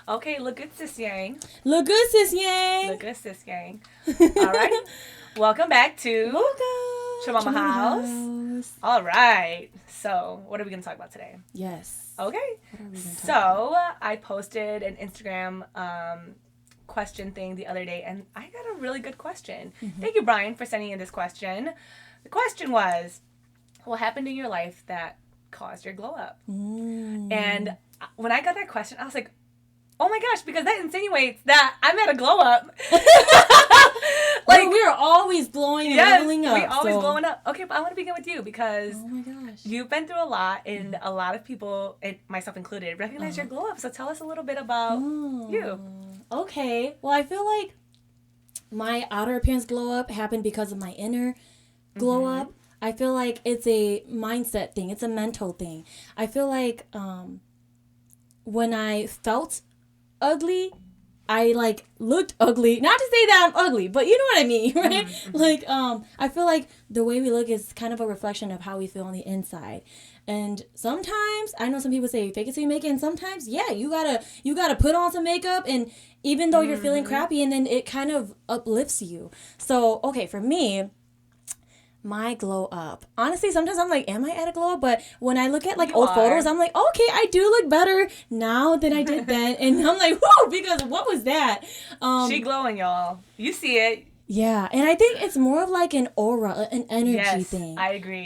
Okay, look good, sis Yang. Look good, sis Yang. Look good, sis Yang. Alrighty. Welcome back to Welcome. Mama House. All right. So, what are we going to talk about today? Yes. Okay. What are we gonna talk So, I posted an Instagram question thing the other day, and I got a really good question. Thank you, Brian, for sending in this question. The question was, what happened in your life that caused your glow up? And when I got that question, I was like, oh my gosh, because that insinuates that I'm at a glow up. Like, we are always glowing and leveling up. We always glowing up. Okay, but I want to begin with you because oh my gosh, you've been through a lot, and a lot of people, and myself included, recognize your glow up. So tell us a little bit about you. Okay. Well, I feel like my outer appearance glow up happened because of my inner glow up. I feel like it's a mindset thing. It's a mental thing. I feel like when I felt ugly, I like looked ugly. Not to say that I'm ugly, but you know what I mean, right? Like I feel like the way we look is kind of a reflection of how we feel on the inside. And sometimes I know some people say fake it till you make it, and sometimes you gotta put on some makeup, and even though you're feeling crappy, and then it kind of uplifts you. So okay, for me, my glow up. Honestly, sometimes I'm like, am I at a glow up? But when I look at like old photos, I'm like, okay, I do look better now than I did then. And I'm like, whoa, because what was that? She glowing, y'all. You see it. Yeah, and I think it's more of like an aura, an energy thing. I agree.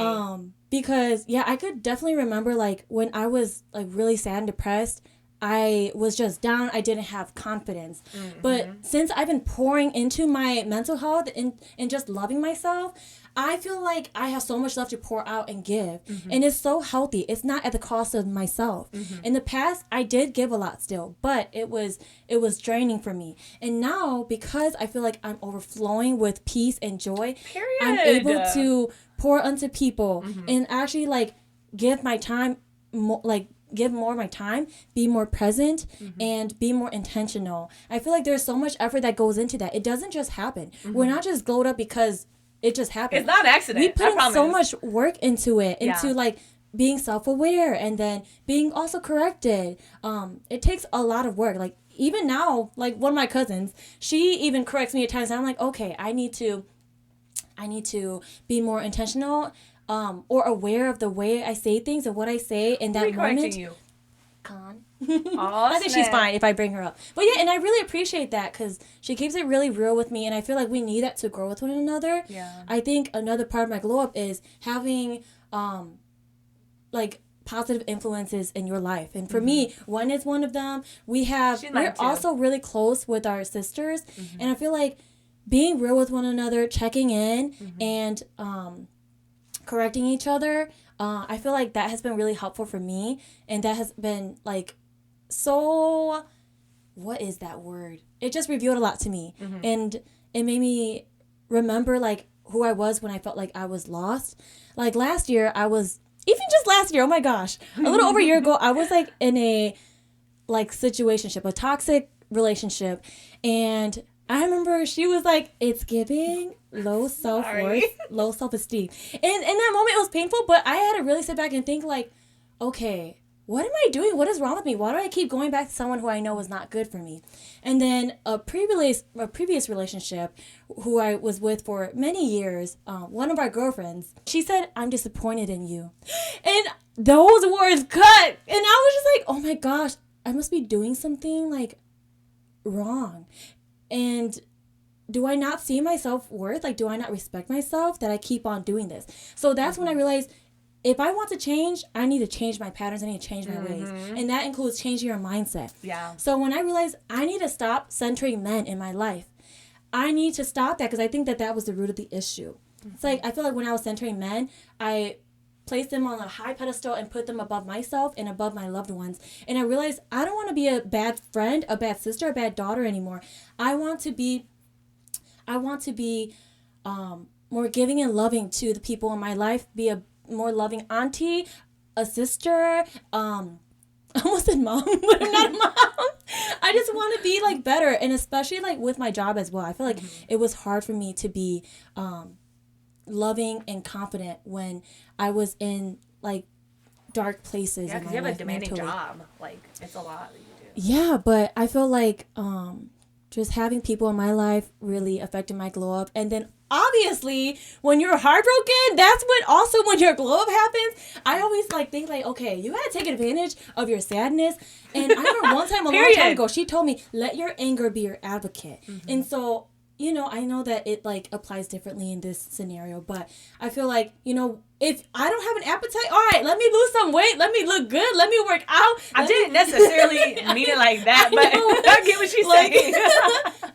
Because I could definitely remember like when I was like really sad and depressed, I was just down. I didn't have confidence. But since I've been pouring into my mental health and just loving myself, I feel like I have so much left to pour out and give. And it's so healthy. It's not at the cost of myself. In the past, I did give a lot still, but it was draining for me. And now, because I feel like I'm overflowing with peace and joy, I'm able to pour unto people and actually like give my time give more of my time, be more present, and be more intentional. I feel like there's so much effort that goes into that. It doesn't just happen. We're not just glowed up because it just happened. It's not an accident. We put in so much work into it, into like being self-aware and then being also corrected. It takes a lot of work. Like even now, like one of my cousins, she even corrects me at times, and I'm like, okay, I need to be more intentional. Or aware of the way I say things and what I say in that moment. You? Con. I think she's fine if I bring her up. But yeah, and I really appreciate that because she keeps it really real with me, and I feel like we need that to grow with one another. Yeah. I think another part of my glow up is having like positive influences in your life. And for me, one is one of them. We're also really close with our sisters, and I feel like being real with one another, checking in, and correcting each other, I feel like that has been really helpful for me, and that has been like so, what is that word? It just revealed a lot to me, and it made me remember like who I was when I felt like I was lost. Like last year, oh my gosh, a little over a year ago, I was like in a like situationship, a toxic relationship, and I remember she was like, it's giving low self-worth, low self-esteem. And in that moment, it was painful, but I had to really sit back and think like, okay, what am I doing? What is wrong with me? Why do I keep going back to someone who I know is not good for me? And then a previous relationship who I was with for many years, one of our girlfriends, she said, I'm disappointed in you. And those words cut. And I was just like, oh my gosh, I must be doing something like wrong. And do I not see my self-worth? Like, do I not respect myself that I keep on doing this? So that's when I realized if I want to change, I need to change my patterns. I need to change my ways. And that includes changing your mindset. Yeah. So when I realized I need to stop centering men in my life, I need to stop that because I think that was the root of the issue. It's like, I feel like when I was centering men, I placed them on a high pedestal and put them above myself and above my loved ones. And I realized I don't want to be a bad friend, a bad sister, a bad daughter anymore. I want to be more giving and loving to the people in my life, be a more loving auntie, a sister, I almost said mom, but I'm not a mom. I just want to be like better, and especially like with my job as well. I feel like it was hard for me to be loving and confident when I was in like dark places. Yeah, because you have a demanding job. Like, it's a lot that you do. Yeah, but I feel like just having people in my life really affected my glow up. And then obviously when you're heartbroken, that's when your glow up happens. I always think okay, you gotta take advantage of your sadness. And I remember one time a long time ago, she told me, let your anger be your advocate. And so, I know that it applies differently in this scenario, but I feel like, if I don't have an appetite, all right, let me lose some weight, let me look good, let me work out. I didn't necessarily mean it like that, but I get what she's saying.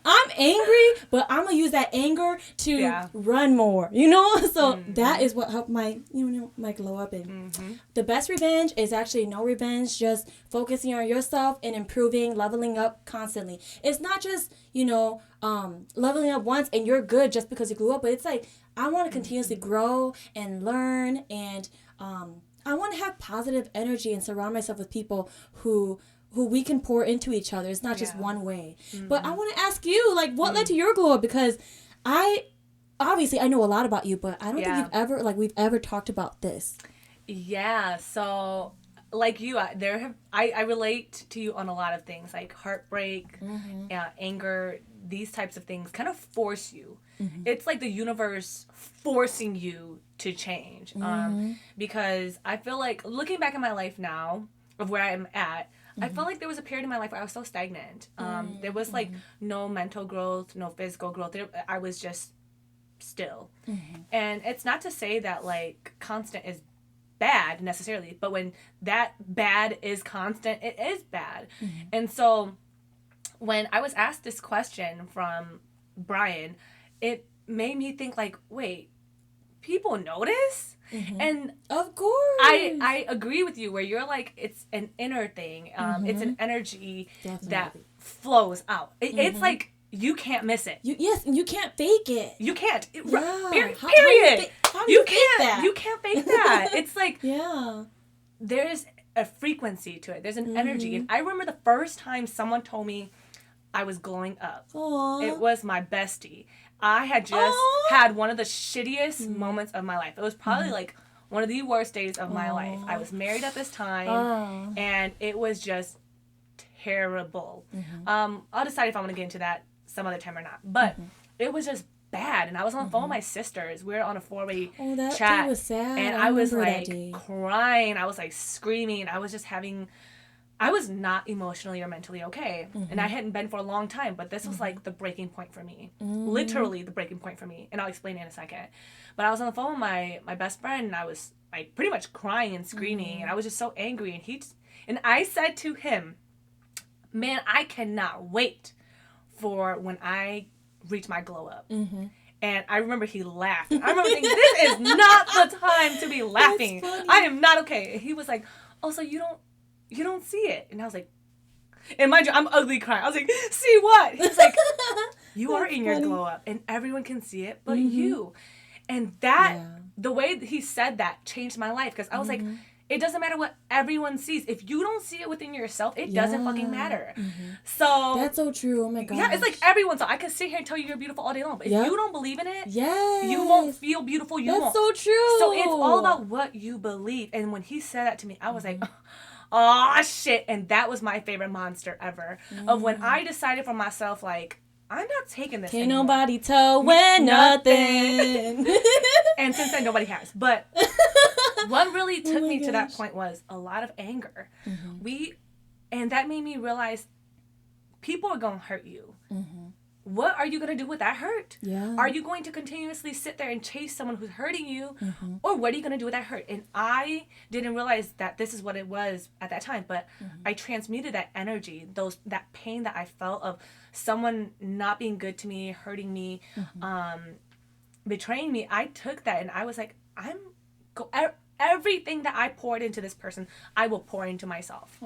I'm angry, but I'm gonna use that anger to run more, So that is what helped my glow up. And the best revenge is actually no revenge, just focusing on yourself and improving, leveling up constantly. It's not just leveling up once and you're good just because you grew up, but it's I want to continuously grow and learn, and I want to have positive energy and surround myself with people who we can pour into each other. It's not just one way. But I want to ask you, what led to your glow up? Because I know a lot about you, but I don't think we've ever talked about this. Yeah. So like you, I relate to you on a lot of things, like heartbreak, anger. These types of things kind of force you. It's like the universe forcing you to change. Because I feel like looking back in my life now of where I'm at, I felt like there was a period in my life where I was so stagnant. There was no mental growth, no physical growth. I was just still. And it's not to say that constant is bad necessarily, but when that bad is constant, it is bad. And so when I was asked this question from Brian, it made me think wait, people notice? And of course, I agree with you where you're it's an inner thing. It's an energy that flows out. It's you can't miss it. You can't fake it. You can't. Period. How do you can't. That? You can't fake that. It's there's a frequency to it. There's an energy. And I remember the first time someone told me I was glowing up. Aww. It was my bestie. I had just had one of the shittiest moments of my life. It was probably one of the worst days of my life. I was married at this time, and it was just terrible. I'll decide if I want to get into that some other time or not. But it was just bad, and I was on the phone with my sisters. We were on a 4-way that chat, day was sad. And I was crying. I was screaming. I was not emotionally or mentally okay. And I hadn't been for a long time, but this was the breaking point for me. Literally the breaking point for me. And I'll explain it in a second. But I was on the phone with my best friend, and I was pretty much crying and screaming, and I was just so angry. And I said to him, man, I cannot wait for when I reach my glow up. And I remember he laughed. I remember thinking, this is not the time to be laughing. I am not okay. And he was like, oh, so you don't see it. And I was like, and mind you, I'm ugly crying. I was like, see what? He's like, you are in your glow up, and everyone can see it but you. And the way he said that changed my life, because I was like, it doesn't matter what everyone sees. If you don't see it within yourself, it doesn't fucking matter. So that's so true. Oh my god. Yeah, it's everyone. So I can sit here and tell you you're beautiful all day long, but if you don't believe in it, you won't feel beautiful. That's so true. So it's all about what you believe. And when he said that to me, I was like, oh shit. And that was my favorite monster ever. Of when I decided for myself, I'm not taking this anymore. Nobody tell when nothing. And since then, nobody has. But what really took me to that point was a lot of anger. And that made me realize people are going to hurt you. What are you going to do with that hurt? Are you going to continuously sit there and chase someone who's hurting you? Or what are you going to do with that hurt? And I didn't realize that this is what it was at that time, but I transmuted that energy, that pain that I felt of someone not being good to me, hurting me, betraying me. I took that and I was like, everything that I poured into this person, I will pour into myself.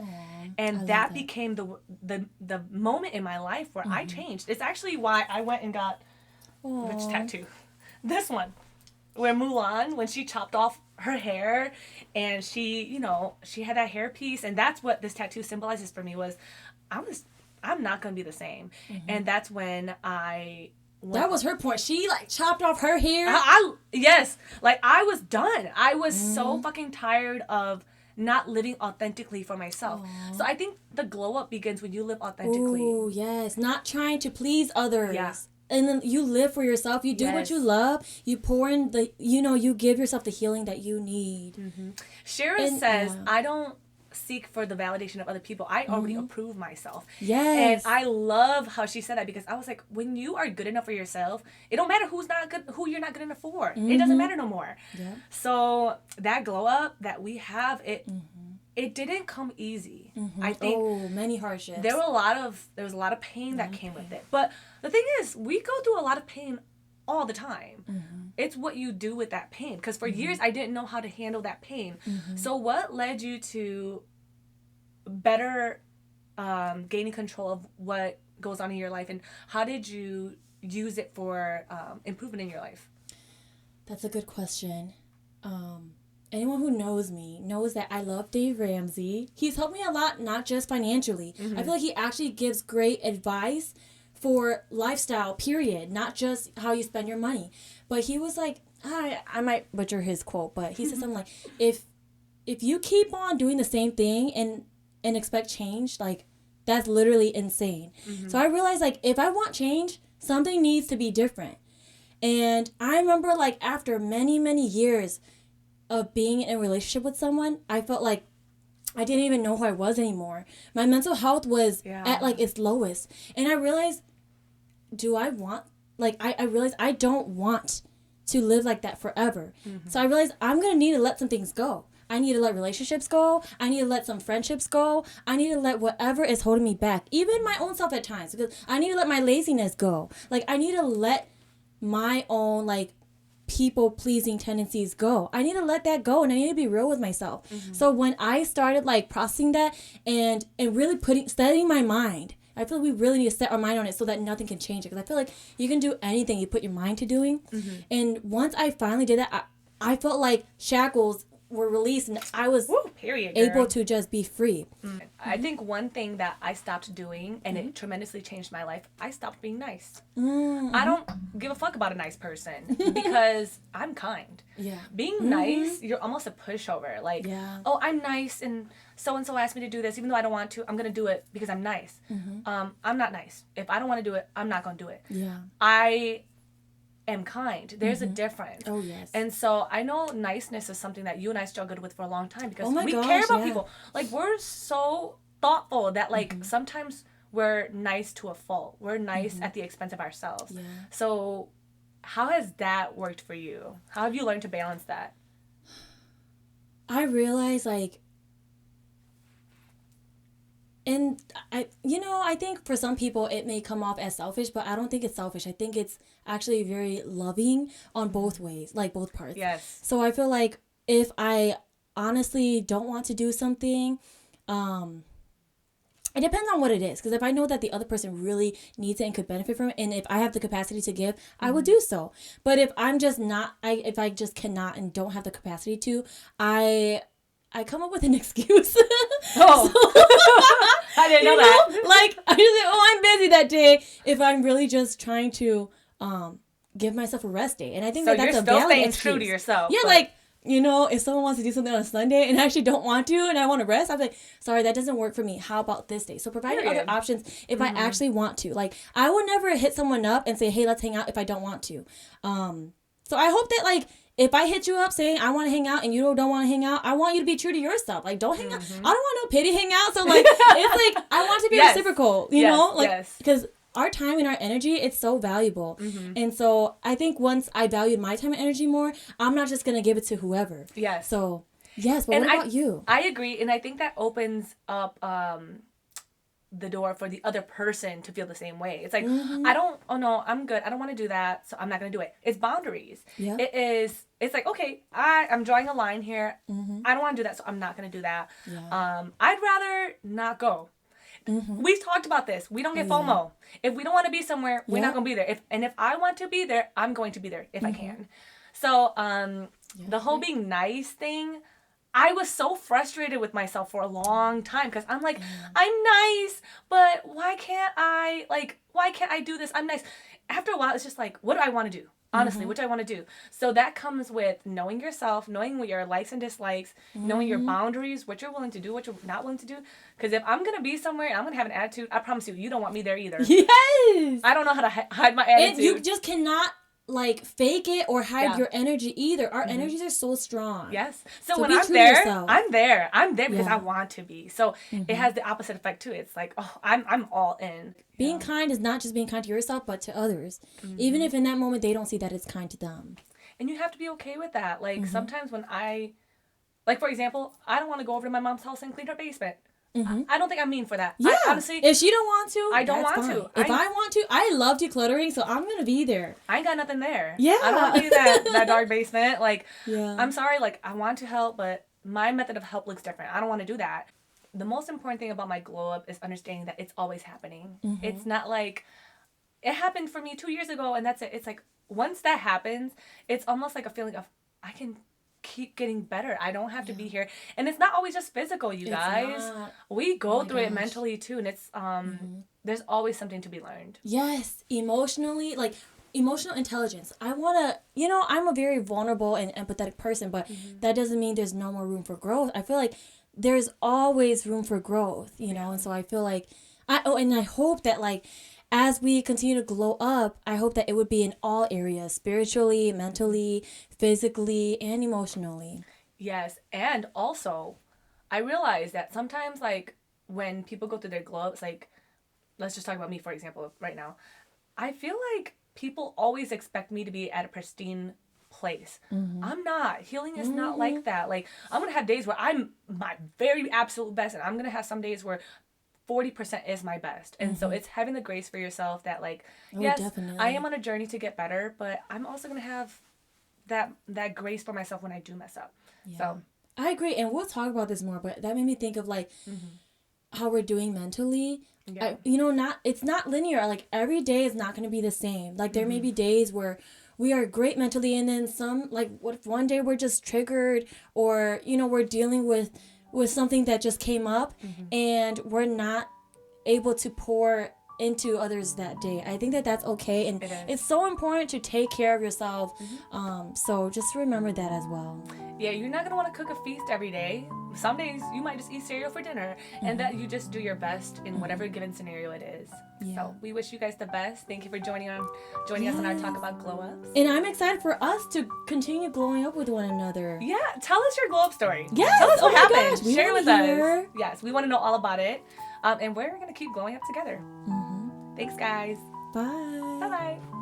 And that became the moment in my life where I changed. It's actually why I went and got which tattoo? This one. Where Mulan, when she chopped off her hair and she had that hair piece, and that's what this tattoo symbolizes for me was I'm not going to be the same. And that's when that was her point. She chopped off her hair. Yes. I was done. I was so fucking tired of not living authentically for myself. Aww. So I think the glow up begins when you live authentically. Oh, yes. Not trying to please others. Yeah. And then you live for yourself. You do what you love. You pour in you give yourself the healing that you need. Shira says, I don't seek for the validation of other people. I already approve myself. Yes. And I love how she said that, because I was like, when you are good enough for yourself, it don't matter who you're not good enough for. It doesn't matter no more. Yeah. So that glow up that we have, it didn't come easy. I think many hardships. There was a lot of pain that came with it. But the thing is, we go through a lot of pain all the time. It's what you do with that pain. Because for years, I didn't know how to handle that pain. So what led you to better gaining control of what goes on in your life? And how did you use it for improvement in your life? That's a good question. Anyone who knows me knows that I love Dave Ramsey. He's helped me a lot, not just financially. I feel like he actually gives great advice for lifestyle, period. Not just how you spend your money. But he was like, I might butcher his quote, but he said something like, if you keep on doing the same thing and expect change, like, that's literally insane. So I realized, like, if I want change, something needs to be different. And I remember, like, after many, many years of being in a relationship with someone, I felt like I didn't even know who I was anymore. My mental health was at, like, its lowest. And I realized, I realized I don't want to live like that forever. So I realized I'm going to need to let some things go. I need to let relationships go. I need to let some friendships go. I need to let whatever is holding me back, even my own self at times, because I need to let my laziness go. Like, I need to let my own, like, people-pleasing tendencies go. I need to let that go, and I need to be real with myself. So when I started, like, processing that and really studying my mind, I feel like we really need to set our mind on it so that nothing can change it. Because I feel like you can do anything you put your mind to doing. And once I finally did that, I felt like shackles were released, and I was able to just be free. I think one thing that I stopped doing, and it tremendously changed my life, I stopped being nice. I don't give a fuck about a nice person because I'm kind. Being nice, you're almost a pushover. Like, oh, I'm nice, and so-and-so asked me to do this, even though I don't want to, I'm going to do it because I'm nice. I'm not nice. If I don't want to do it, I'm not going to do it. I am kind. There's a difference. Oh, yes. And so I know niceness is something that you and I struggled with for a long time, because we care about people. Like, we're so thoughtful that, like, sometimes we're nice to a fault. We're nice at the expense of ourselves. So how has that worked for you? How have you learned to balance that? I realize, like, and I think for some people it may come off as selfish, but I don't think it's selfish. I think it's actually very loving on both ways, like both parts. Yes. So I feel like if I honestly don't want to do something, it depends on what it is. Because if I know that the other person really needs it and could benefit from it, and if I have the capacity to give, I will do so. But if I'm just not, if I just cannot and don't have the capacity to, I come up with an excuse. I didn't know that. Like, I just say, I'm busy that day, if I'm really just trying to give myself a rest day. And I think that's a valid excuse. So you're still staying true to yourself. Yeah, like, if someone wants to do something on a Sunday and I actually don't want to and I want to rest, I'm like, sorry, that doesn't work for me. How about this day? So providing other options if I actually want to. Like, I will never hit someone up and say, hey, let's hang out if I don't want to. So I hope that, like, if I hit you up saying I want to hang out and you don't want to hang out, I want you to be true to yourself. Like, don't hang out. I don't want no pity hang out. So, like, it's like, I want to be reciprocal, you know? Like, because our time and our energy, it's so valuable. And so I think once I valued my time and energy more, I'm not just going to give it to whoever. Yes. So, yes, but what about you? I agree. And I think that opens up the door for the other person to feel the same way. It's like, I'm good. I don't want to do that, so I'm not going to do it. It's boundaries. Yeah. It's like, okay, I'm drawing a line here. I don't want to do that, so I'm not going to do that. Yeah. I'd rather not go. We've talked about this. We don't get FOMO. If we don't want to be somewhere, we're not going to be there. If I want to be there, I'm going to be there if I can. So the whole being nice thing, I was so frustrated with myself for a long time because I'm like, I'm nice, but why can't I do this? I'm nice. After a while, it's just like, what do I want to do? Honestly, what do I want to do? So that comes with knowing yourself, knowing what your likes and dislikes, knowing your boundaries, what you're willing to do, what you're not willing to do. Because if I'm going to be somewhere and I'm going to have an attitude, I promise you don't want me there either. Yes! I don't know how to hide my attitude. You just cannot like fake it or hide your energy either. Our energies are so strong. Yes. So when I'm there, I'm there because Yeah. I want to be. So it has the opposite effect too. It's like, oh, I'm all in. Being kind is not just being kind to yourself, but to others. Even if in that moment they don't see that it's kind to them. And you have to be okay with that. Like sometimes when like for example, I don't want to go over to my mom's house and clean her basement. I don't think I'm mean for that. Yeah. Honestly, if she don't want to, I don't want fine. to. If I want to, I love decluttering, so I'm gonna be there. I ain't got nothing there. Yeah. I don't want to be that dark basement. Like, yeah. I'm sorry. Like, I want to help, but my method of help looks different. I don't want to do that. The most important thing about my glow up is understanding that it's always happening. It's not like it happened for me 2 years ago and that's it. It's like once that happens, it's almost like a feeling of I can keep getting better. I don't have to be here. And it's not always just physical, you guys. We go through it mentally too, and it's there's always something to be learned. Yes, emotionally, like emotional intelligence. I want to, I'm a very vulnerable and empathetic person, but that doesn't mean there's no more room for growth. I feel like there's always room for growth, and so I feel like and I hope that like as we continue to glow up, I hope that it would be in all areas, spiritually, mentally, physically, and emotionally. Yes, and also, I realize that sometimes, like, when people go through their glow ups, like, let's just talk about me, for example, right now. I feel like people always expect me to be at a pristine place. I'm not. Healing is not like that. Like, I'm going to have days where I'm my very absolute best, and I'm going to have some days where 40% is my best. And so it's having the grace for yourself that like, yes, definitely. I am on a journey to get better, but I'm also going to have that grace for myself when I do mess up. Yeah. So I agree. And we'll talk about this more, but that made me think of like how we're doing mentally. Yeah. It's not linear. Like every day is not going to be the same. Like there may be days where we are great mentally and then some, like what if one day we're just triggered or, we're dealing with something that just came up and we're not able to pour into others that day. I think that that's okay. And it's so important to take care of yourself. So just remember that as well. Yeah, you're not going to want to cook a feast every day. Some days you might just eat cereal for dinner and that you just do your best in whatever given scenario it is. Yeah. So we wish you guys the best. Thank you for joining us on our talk about glow ups. And I'm excited for us to continue glowing up with one another. Yeah, tell us your glow up story. Yes, tell us what happened. Gosh, share with us. Yes, we want to know all about it. And we're going to keep glowing up together. Thanks, guys. Bye. Bye-bye.